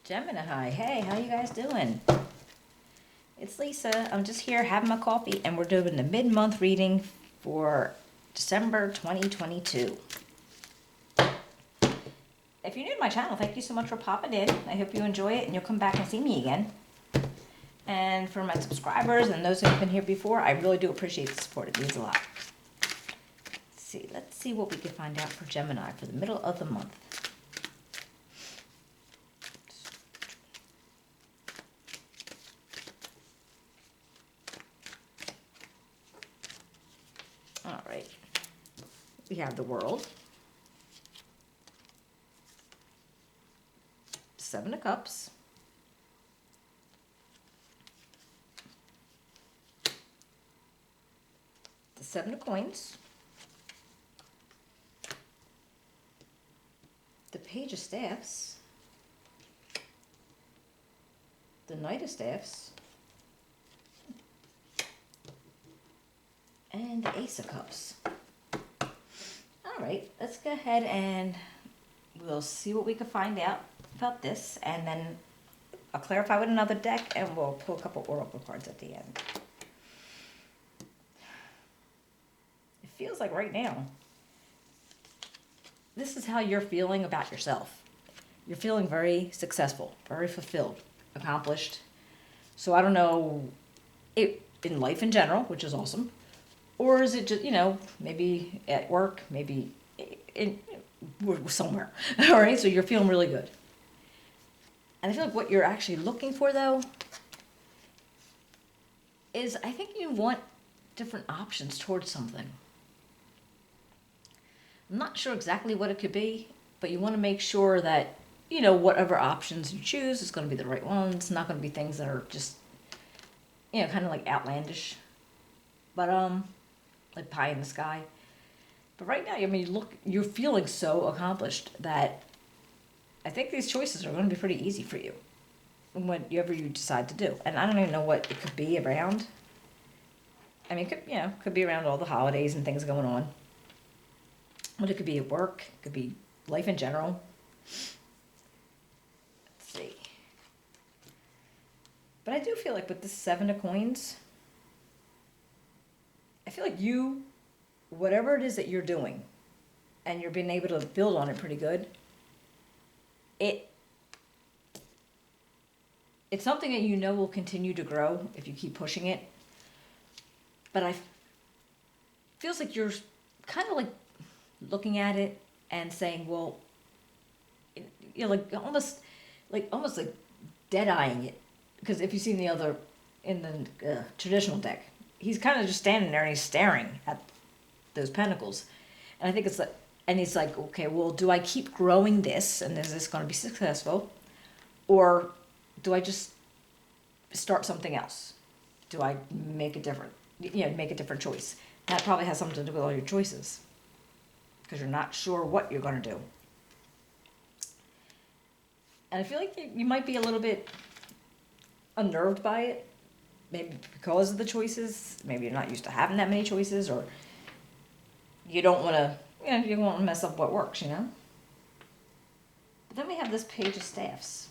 Gemini, hey, how you guys doing? It's Lisa. I'm just here having my coffee, and we're doing the mid-month reading for December 2022. If you're new to my channel, thank you so much for popping in. I hope you enjoy it, and you'll come back and see me again. And for my subscribers and those who've been here before, I really do appreciate the support. It means a lot. Let's see what we can find out for Gemini for the middle of the month. All right, we have the World, Seven of Cups, the Seven of Coins, the Page of Staffs, the Knight of Staffs, and the Ace of Cups. All right, let's go ahead and we'll see what we can find out about this, and then I'll clarify with another deck, and we'll pull a couple oracle cards at the end. It feels like right now, this is how you're feeling about yourself. You're feeling very successful, very fulfilled, accomplished. So I don't know, it in life in general, which is awesome. Or is it just, maybe at work, maybe somewhere. All right, so you're feeling really good. And I feel like what you're actually looking for, though, is I think you want different options towards something. I'm not sure exactly what it could be, but you want to make sure that, whatever options you choose is going to be the right ones. It's not going to be things that are just, kind of like outlandish. But, like pie in the sky. But right now, you're feeling so accomplished that I think these choices are going to be pretty easy for you, whatever you decide to do. And I don't even know what it could be around. I mean, could be around all the holidays and things going on. But it could be at work, it could be life in general. Let's see. But I do feel like with this Seven of Coins, I feel like whatever it is that you're doing, and you're being able to build on it pretty good, it's something that will continue to grow if you keep pushing it. But feels like you're kind of like looking at it and saying, well, almost like dead-eyeing it. Because if you've seen in the traditional deck, he's kind of just standing there and he's staring at those pentacles. And I think it's like, and he's like, okay, well, do I keep growing this, and is this going to be successful? Or do I just start something else? Do I make a different choice? That probably has something to do with all your choices, because you're not sure what you're going to do. And I feel like you might be a little bit unnerved by it. Maybe because of the choices, maybe you're not used to having that many choices, or you don't want to, you don't want to mess up what works, But then we have this Page of Staffs.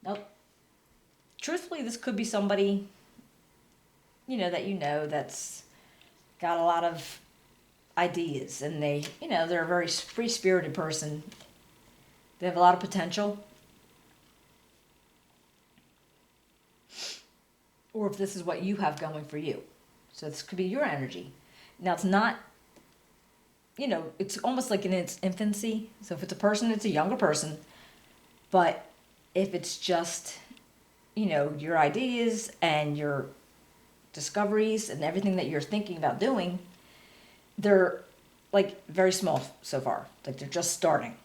Nope. Truthfully, this could be somebody, that's got a lot of ideas, and they're a very free-spirited person. They have a lot of potential. Or if this is what you have going for you. So this could be your energy. Now, it's not, it's almost like in its infancy. So if it's a person, it's a younger person. But if it's just, your ideas and your discoveries and everything that you're thinking about doing, they're like very small so far. Like they're just starting.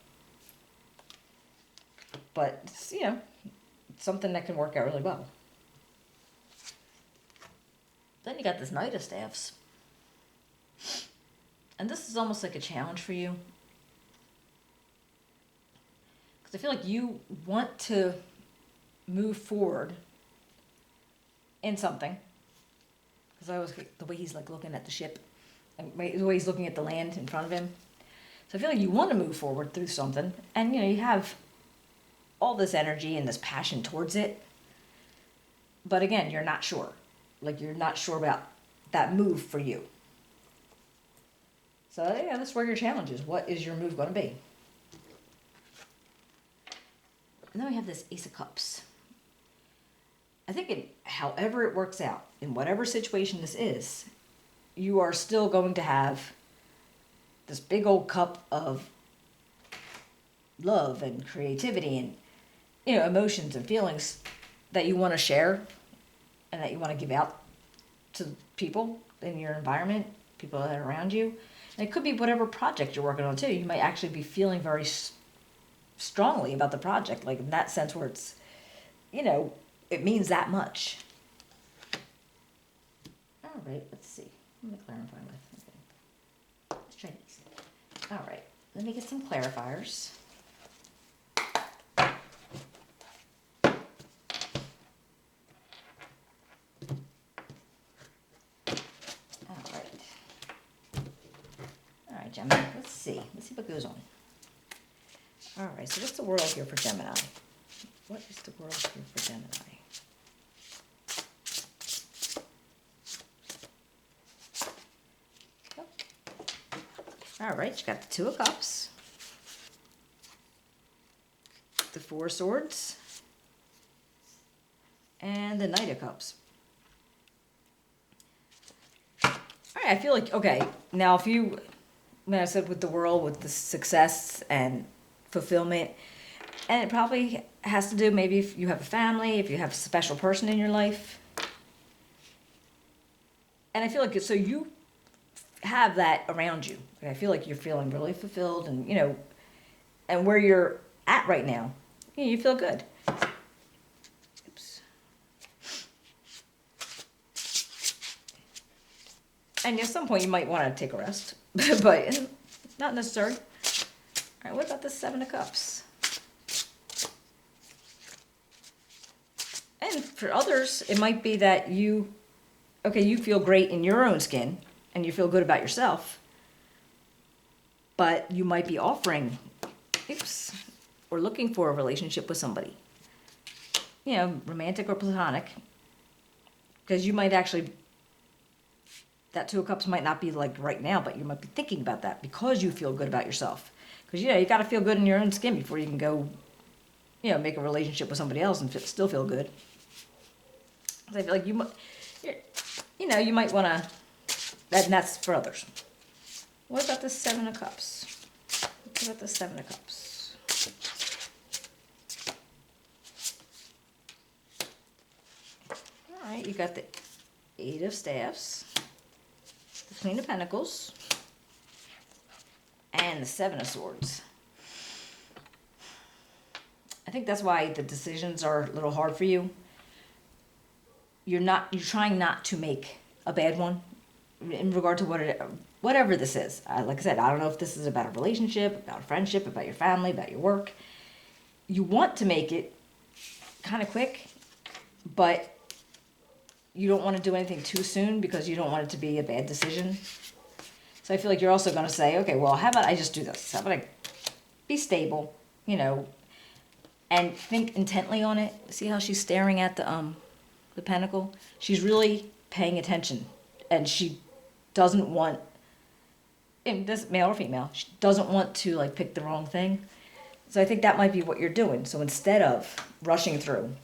But it's, it's something that can work out really well. Then you got this Knight of Staffs. And this is almost like a challenge for you. Because I feel like you want to move forward in something. Because I always get the way he's like looking at the ship. And the way he's looking at the land in front of him. So I feel like you want to move forward through something, and you have all this energy and this passion towards it. But again, you're not sure. Like, you're not sure about that move for you. So yeah, that's where your challenge is. What is your move going to be? And then we have this Ace of Cups. I think however it works out, in whatever situation this is, you are still going to have this big old cup of love and creativity and, emotions and feelings that you want to share and that you want to give out to people in your environment, people that are around you. And it could be whatever project you're working on too. You might actually be feeling very strongly about the project, like in that sense where it's, it means that much. All right, let's see. I'm going to clarify with. Okay. Let's try these. All right, let me get some clarifiers. All right, Gemini, let's see. Let's see what goes on. All right, so what's the world here for Gemini? What is the world here for Gemini? All right, you got the Two of Cups, the Four of Swords, and the Knight of Cups. All right, I feel like, okay, now when I said with the world, with the success and fulfillment, and it probably has to do maybe if you have a family, if you have a special person in your life. And I feel like, so you have that around you. I feel like you're feeling really fulfilled and, and where you're at right now, you feel good. Oops. And at some point you might want to take a rest, but not necessary. All right, what about the Seven of Cups? And for others, it might be that you feel great in your own skin and you feel good about yourself, but you might be offering, or looking for a relationship with somebody, romantic or platonic, because you might actually, that Two of Cups might not be like right now, but you might be thinking about that because you feel good about yourself. Because, you got to feel good in your own skin before you can go, make a relationship with somebody else and still feel good. I feel like you might want to, and that's for others. What about the Seven of Cups? What about the Seven of Cups? All right, you got the Eight of Staffs, the Queen of Pentacles, and the Seven of Swords. I think that's why the decisions are a little hard for you. You're trying not to make a bad one in regard to whatever this is. Like I said, I don't know if this is about a relationship, about a friendship, about your family, about your work. You want to make it kind of quick, but you don't want to do anything too soon because you don't want it to be a bad decision. So I feel like you're also going to say, okay, well, how about I just do this? How about I be stable, and think intently on it. See how she's staring at the pentacle? She's really paying attention, and she doesn't want, this male or female, she doesn't want to like pick the wrong thing. So I think that might be what you're doing. So instead of rushing through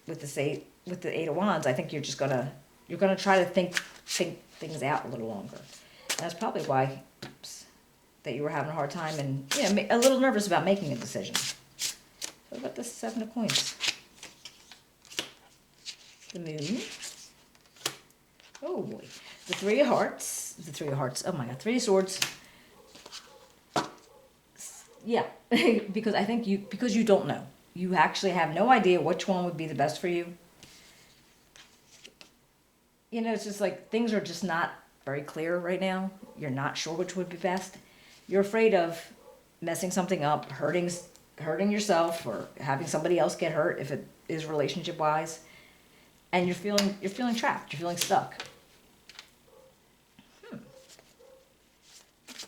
with the Eight of Wands, I think you're gonna try to think things out a little longer. And that's probably why that you were having a hard time and a little nervous about making a decision. What about the Seven of Coins? The Moon. Oh boy. The Three of Hearts. Oh my God. Three of Swords. Yeah. Because I think because you don't know. You actually have no idea which one would be the best for you. It's just like things are just not very clear right now. You're not sure which would be best. You're afraid of messing something up, hurting yourself, or having somebody else get hurt if it is relationship wise. And you're feeling trapped. You're feeling stuck.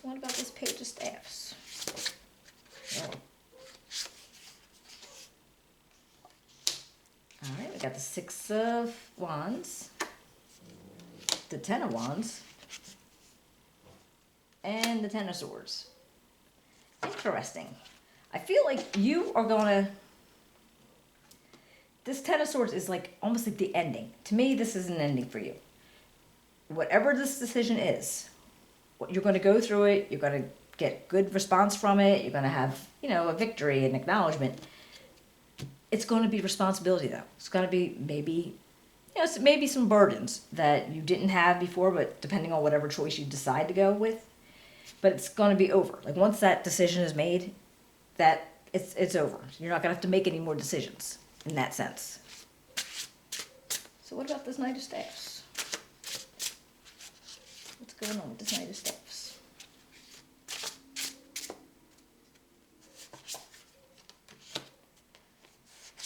What about this Page of Staffs? got the Six of Wands, the Ten of Wands, and the Ten of Swords. Interesting. I feel like you are going to... This Ten of Swords is like almost like the ending. To me, this is an ending for you. Whatever this decision is, you're going to go through it. You're going to get good response from it. You're going to have, a victory and acknowledgement. It's going to be responsibility, though. It's going to be maybe, maybe some burdens that you didn't have before, but depending on whatever choice you decide to go with. But it's going to be over. Like once that decision is made, that it's over. You're not going to have to make any more decisions in that sense. So what about this Knight of Staffs? What's going on with this Knight of Staffs?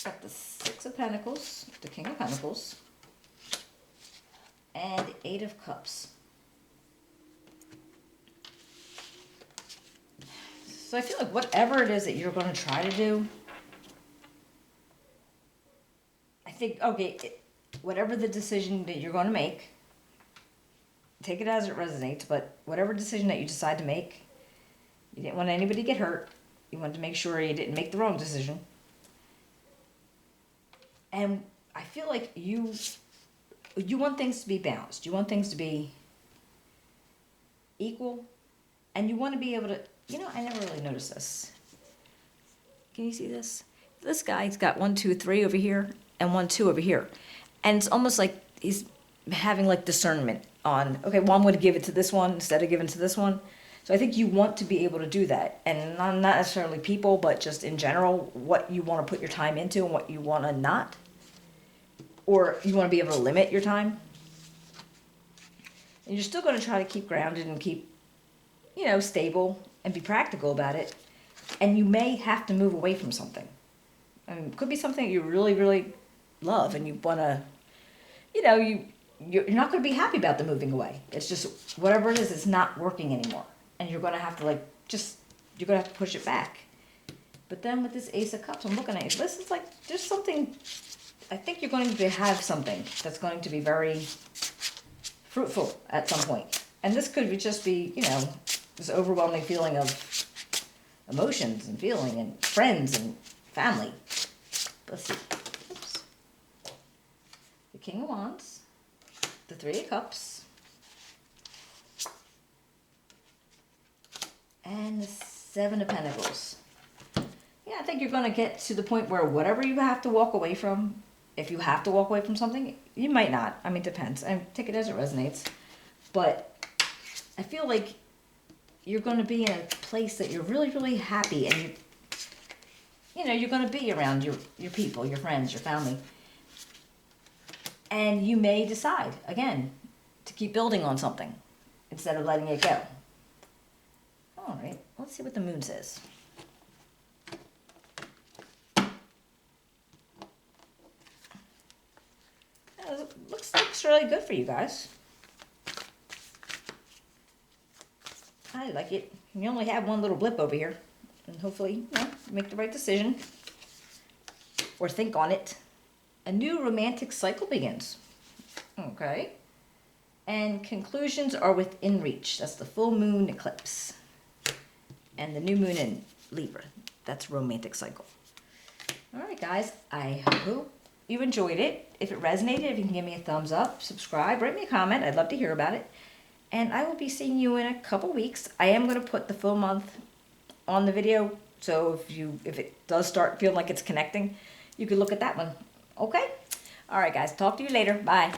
Got the Six of Pentacles, the King of Pentacles, and the Eight of Cups. So I feel like whatever it is that you're going to try to do, I think, whatever the decision that you're going to make, take it as it resonates, but whatever decision that you decide to make, you didn't want anybody to get hurt. You wanted to make sure you didn't make the wrong decision. And I feel like you want things to be balanced. You want things to be equal. And you want to be able to... I never really noticed this. Can you see this? This guy's got 1, 2, 3 over here and 1, 2 over here. And it's almost like he's having like discernment on, okay, well, I'm going to give it to this one instead of giving to this one. So I think you want to be able to do that. And not necessarily people, but just in general, what you want to put your time into and what you want to not. Or you want to be able to limit your time. And you're still going to try to keep grounded and keep, stable and be practical about it. And you may have to move away from something. I mean, it could be something you really, really love and you want to, you're not going to be happy about the moving away. It's just whatever it is, it's not working anymore. And you're going to have to you're going to have to push it back. But then with this Ace of Cups, I'm looking at it. This is like, there's something, I think you're going to have something that's going to be very fruitful at some point. And this could just be, this overwhelming feeling of emotions and feeling and friends and family. Let's see. Oops. The King of Wands, the Three of Cups, and the Seven of Pentacles. Yeah, I think you're going to get to the point where whatever you have to walk away from, if you have to walk away from something, you might not. I mean, it depends. I take it as it resonates. But I feel like you're going to be in a place that you're really, really happy, and you're going to be around your people, your friends, your family. And you may decide, again, to keep building on something instead of letting it go. All right, let's see what the moon says. Looks really good for you guys. I like it. You only have one little blip over here. And hopefully, make the right decision. Or think on it. A new romantic cycle begins. Okay. And conclusions are within reach. That's the full moon eclipse. And the new moon in Libra. That's romantic cycle. Alright guys, I hope you enjoyed it. If it resonated, if you can give me a thumbs up, subscribe, write me a comment. I'd love to hear about it. And I will be seeing you in a couple weeks. I am going to put the full month on the video. So if it does start feeling like it's connecting, you can look at that one. Okay? All right, guys. Talk to you later. Bye.